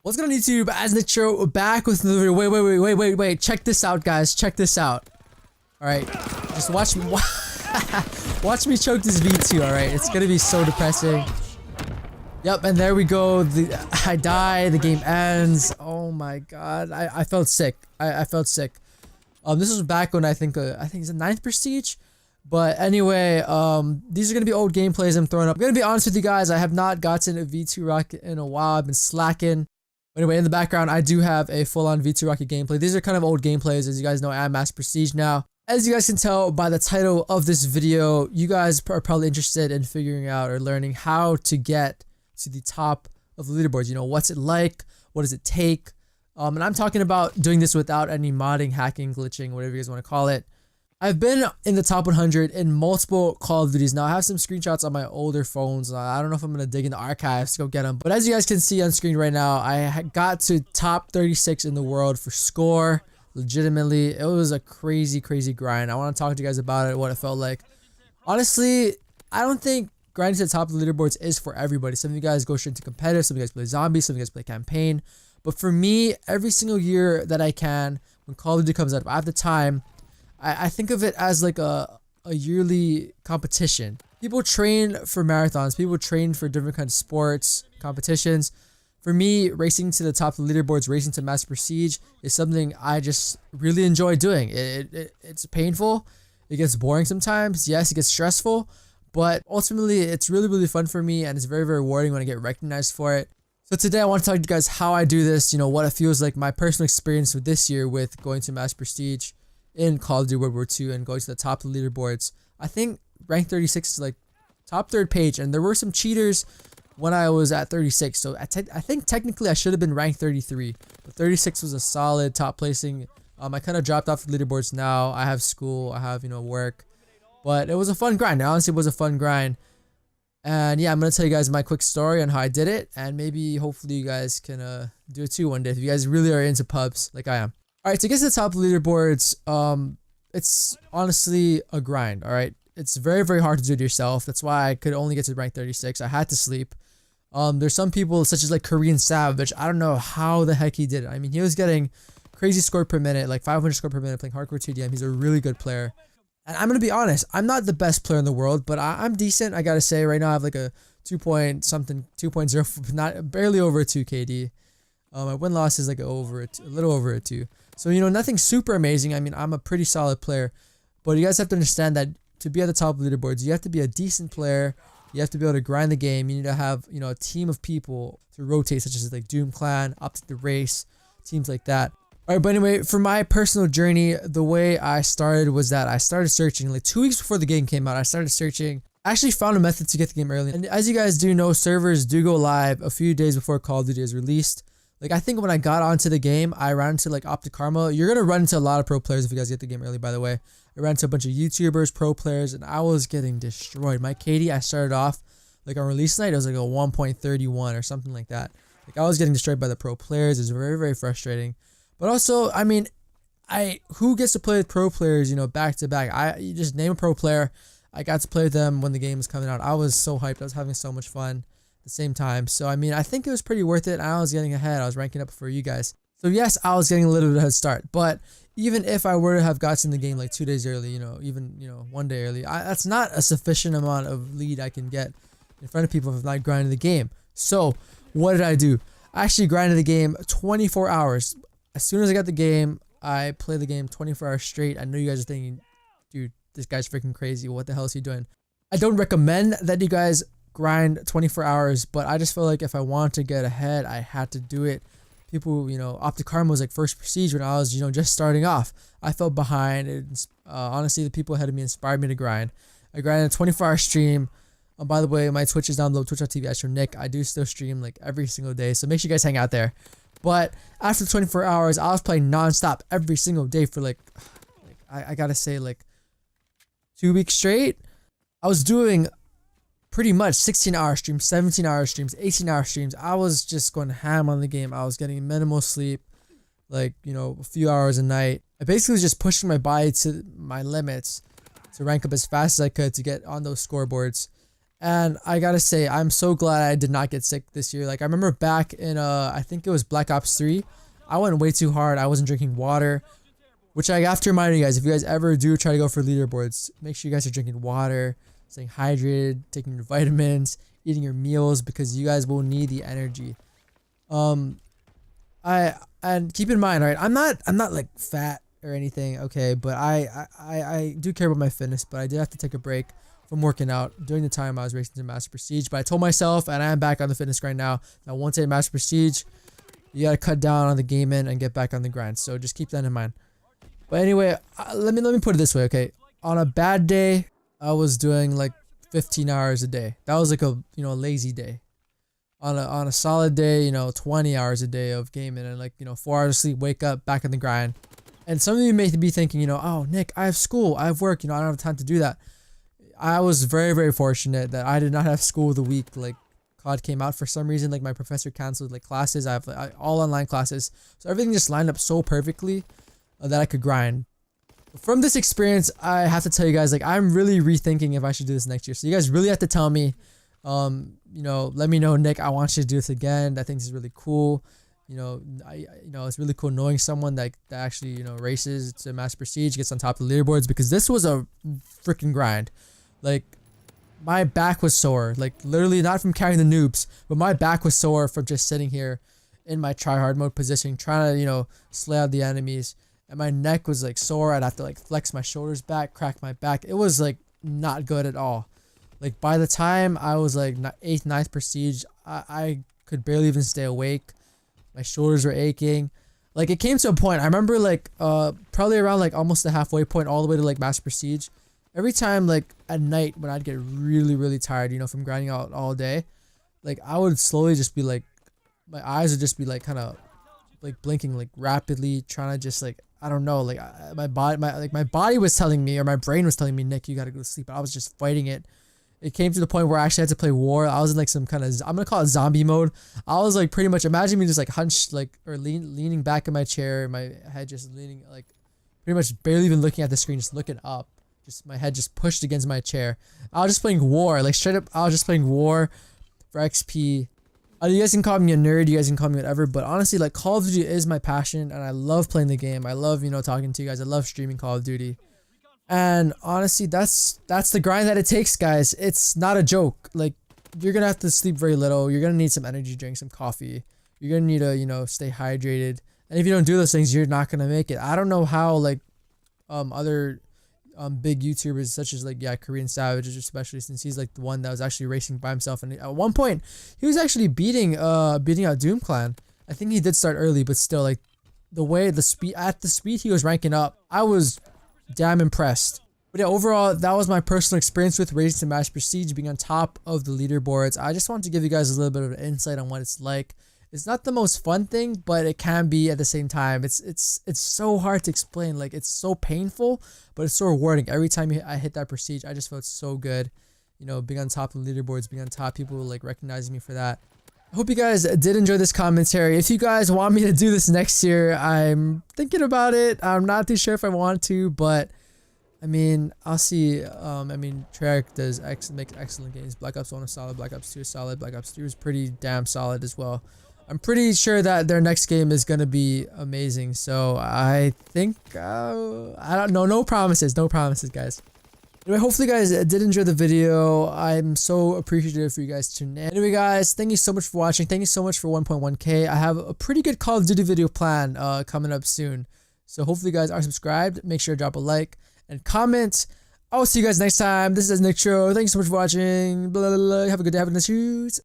What's going on YouTube? AzNicktro back with another video. Wait. Check this out, guys. Check this out. Alright. Just watch me watch me choke this V2, alright? It's gonna be so depressing. Yep, and there we go. I die, the game ends. Oh my god. I felt sick. I felt sick. This was back when I think it's a 9th prestige. But anyway, these are gonna be old gameplays I'm throwing up. I'm gonna be honest with you guys, I have not gotten a V2 rocket in a while. I've been slacking. Anyway, in the background, I do have a full-on V2 rocket gameplay. These are kind of old gameplays. As you guys know, I'm Mass Prestige now. As you guys can tell by the title of this video, you guys are probably interested in figuring out or learning how to get to the top of the leaderboards. You know, what's it like? What does it take? And I'm talking about doing this without any modding, hacking, glitching, whatever you guys want to call it. I've been in the top 100 in multiple Call of Duties. Now, I have some screenshots on my older phones. I don't know if I'm going to dig in the archives to go get them. But as you guys can see on screen right now, I got to top 36 in the world for score. Legitimately, it was a crazy grind. I want to talk to you guys about it, what it felt like. Honestly, I don't think grinding to the top of the leaderboards is for everybody. Some of you guys go straight to competitive. Some of you guys play zombies. Some of you guys play campaign. But for me, every single year that I can, when Call of Duty comes out, if I have the time, I think of it as like a yearly competition. People train for marathons. People train for different kinds of sports, competitions. For me, racing to the top of the leaderboards, racing to Mass Prestige is something I just really enjoy doing. It's painful. It gets boring sometimes. Yes, it gets stressful. But ultimately, it's really fun for me. And it's very rewarding when I get recognized for it. So today I want to talk to you guys how I do this. You know, what it feels like, my personal experience with this year with going to Mass Prestige in Call of Duty WW2 and going to the top of the leaderboards. I think rank 36 is like top 3rd page, and there were some cheaters when I was at 36, so I think technically I should have been ranked 33, but 36 was a solid top placing. I kind of dropped off the leaderboards now. I have school, I have, you know, work, but it was a fun grind. Honestly, it was a fun grind. And yeah, I'm gonna tell you guys my quick story on how I did it, and maybe hopefully you guys can do it too one day if you guys really are into pubs like I am. Alright, to get to the top of the leaderboards, it's honestly a grind, alright? It's very hard to do it yourself. That's why I could only get to rank 36. I had to sleep. There's some people, such as like Korean Savage. I don't know how the heck he did it. I mean, he was getting crazy score per minute, like 500 score per minute playing hardcore TDM. He's a really good player. And I'm going to be honest, I'm not the best player in the world, but I'm decent, I gotta say. Right now I have like a 2.0, not barely over a 2 KD. My win-loss is like a little over a 2. So, you know, nothing super amazing. I mean, I'm a pretty solid player. But you guys have to understand that to be at the top of the leaderboards, you have to be a decent player. You have to be able to grind the game. You need to have, you know, a team of people to rotate, such as like Doom Clan, Optic the Race, teams like that. Alright, but anyway, for my personal journey, the way I started was that I started searching. Like 2 weeks before the game came out, I started searching. I actually found a method to get the game early. And as you guys do know, servers do go live a few days before Call of Duty is released. Like, I think when I got onto the game, I ran into like Optic Karma. You're gonna run into a lot of pro players if you guys get the game early, by the way. I ran into a bunch of YouTubers, pro players, and I was getting destroyed. My KD, I started off like on release night, it was like a 1.31 or something like that. Like, I was getting destroyed by the pro players. It was very frustrating. But also, I mean, who gets to play with pro players, you know, back to back? You just name a pro player. I got to play with them when the game was coming out. I was so hyped. I was having so much fun at the same time. So, I mean, I think it was pretty worth it. I was getting ahead. I was ranking up before you guys. So, yes, I was getting a little bit of a head start. But even if I were to have gotten the game like 2 days early, you know, even, you know, 1 day early, that's not a sufficient amount of lead I can get in front of people if I'm not grinding the game. So, what did I do? I actually grinded the game 24 hours. As soon as I got the game, I played the game 24 hours straight. I know you guys are thinking, dude, this guy's freaking crazy. What the hell is he doing? I don't recommend that you guys grind 24 hours, but I just feel like if I wanted to get ahead, I had to do it. People, you know, Optic Karma was like first prestige when I was, you know, just starting off. I felt behind. Honestly, the people ahead of me inspired me to grind. I grinded a 24-hour stream. By the way, my Twitch is down below, twitch.tv/Nick. I do still stream like every single day, so make sure you guys hang out there. But after 24 hours, I was playing non-stop every single day for like I gotta say, like 2 weeks straight. I was doing pretty much 16-hour streams, 17-hour streams, 18-hour streams. I was just going ham on the game. I was getting minimal sleep, like, you know, a few hours a night. I basically was just pushing my body to my limits to rank up as fast as I could to get on those scoreboards. And I gotta say, I'm so glad I did not get sick this year. Like, I remember back in, I think it was Black Ops 3, I went way too hard. I wasn't drinking water, which I have to remind you guys, if you guys ever do try to go for leaderboards, make sure you guys are drinking water, staying hydrated, taking your vitamins, eating your meals, because you guys will need the energy. And keep in mind, right, I'm not like fat or anything, okay, but I do care about my fitness, but I did have to take a break from working out during the time I was racing to Master Prestige. But I told myself, and I am back on the fitness grind now, that once I hit Master Prestige, you gotta cut down on the gaming and get back on the grind. So just keep that in mind. But anyway, let me put it this way, okay? On a bad day, I was doing like 15 hours a day. That was like a lazy day. On a solid day, 20 hours a day of gaming and like 4 hours of sleep, wake up, back in the grind. And some of you may be thinking, oh Nick, I have school, I have work, I don't have time to do that. I was very, very fortunate that I did not have school of the week. Like, COD came out for some reason, like my professor canceled like classes. I have all online classes, so everything just lined up so perfectly that I could grind. From this experience, I have to tell you guys, like, I'm really rethinking if I should do this next year. So you guys really have to tell me, let me know, Nick, I want you to do this again. I think this is really cool. It's really cool knowing someone that actually races to Master Prestige, gets on top of the leaderboards, because this was a freaking grind. Like, my back was sore, like literally not from carrying the noobs, but my back was sore from just sitting here in my try-hard mode position, trying to slay out the enemies, and my neck was like sore. I'd have to like flex my shoulders back, crack my back. It was like not good at all. Like, by the time I was like 8th, 9th Prestige, I could barely even stay awake. My shoulders were aching. Like, it came to a point, I remember like probably around like almost the halfway point, all the way to like Master Prestige. Every time, like, at night when I'd get really, really tired, from grinding out all day, like, I would slowly just be, like, my eyes would just be, like, kind of, like, blinking, like, rapidly, trying to just, like, I don't know, like, my body was telling me, or my brain was telling me, Nick, you gotta go to sleep, but I was just fighting it. It came to the point where I actually had to play war. I was in, like, some kind of, I'm gonna call it zombie mode. I was, like, pretty much, imagine me just, like, hunched, like, or leaning back in my chair, my head just leaning, like, pretty much barely even looking at the screen, just looking up. Just my head just pushed against my chair. I was just playing war, like straight up. I was just playing war for XP. You guys can call me a nerd, you guys can call me whatever, but honestly, like, Call of Duty is my passion, and I love playing the game. I love talking to you guys. I love streaming Call of Duty, and honestly, that's the grind that it takes, guys. It's not a joke. Like, you're gonna have to sleep very little. You're gonna need some energy drink, some coffee. You're gonna need to stay hydrated, and if you don't do those things, you're not gonna make it. I don't know how like other big YouTubers such as like Korean Savage, especially since he's like the one that was actually racing by himself, and at one point he was actually beating out Doom Clan. I think he did start early, but still, like, the speed he was ranking up, I was damn impressed. But yeah, overall, that was my personal experience with racing to Master Prestige, being on top of the leaderboards. I just wanted to give you guys a little bit of an insight on what it's like. It's not the most fun thing, but it can be at the same time. It's so hard to explain. Like, it's so painful, but it's so rewarding. Every time I hit that prestige, I just felt so good. Being on top of the leaderboards, being on top, people like recognizing me for that. I hope you guys did enjoy this commentary. If you guys want me to do this next year, I'm thinking about it. I'm not too sure if I want to, but I mean, I'll see. Treyarch makes excellent games. Black Ops 1 is solid. Black Ops 2 is solid. Black Ops 3 is pretty damn solid as well. I'm pretty sure that their next game is going to be amazing. So I think, I don't know. No promises. No promises, guys. Anyway, hopefully you guys did enjoy the video. I'm so appreciative for you guys tuning in. Anyway, guys, thank you so much for watching. Thank you so much for 1.1K. I have a pretty good Call of Duty video plan coming up soon. So hopefully you guys are subscribed. Make sure to drop a like and comment. I'll see you guys next time. This is AzNicktro. Thank you so much for watching. Blah, blah, blah. Have a good day. Have a nice shoot.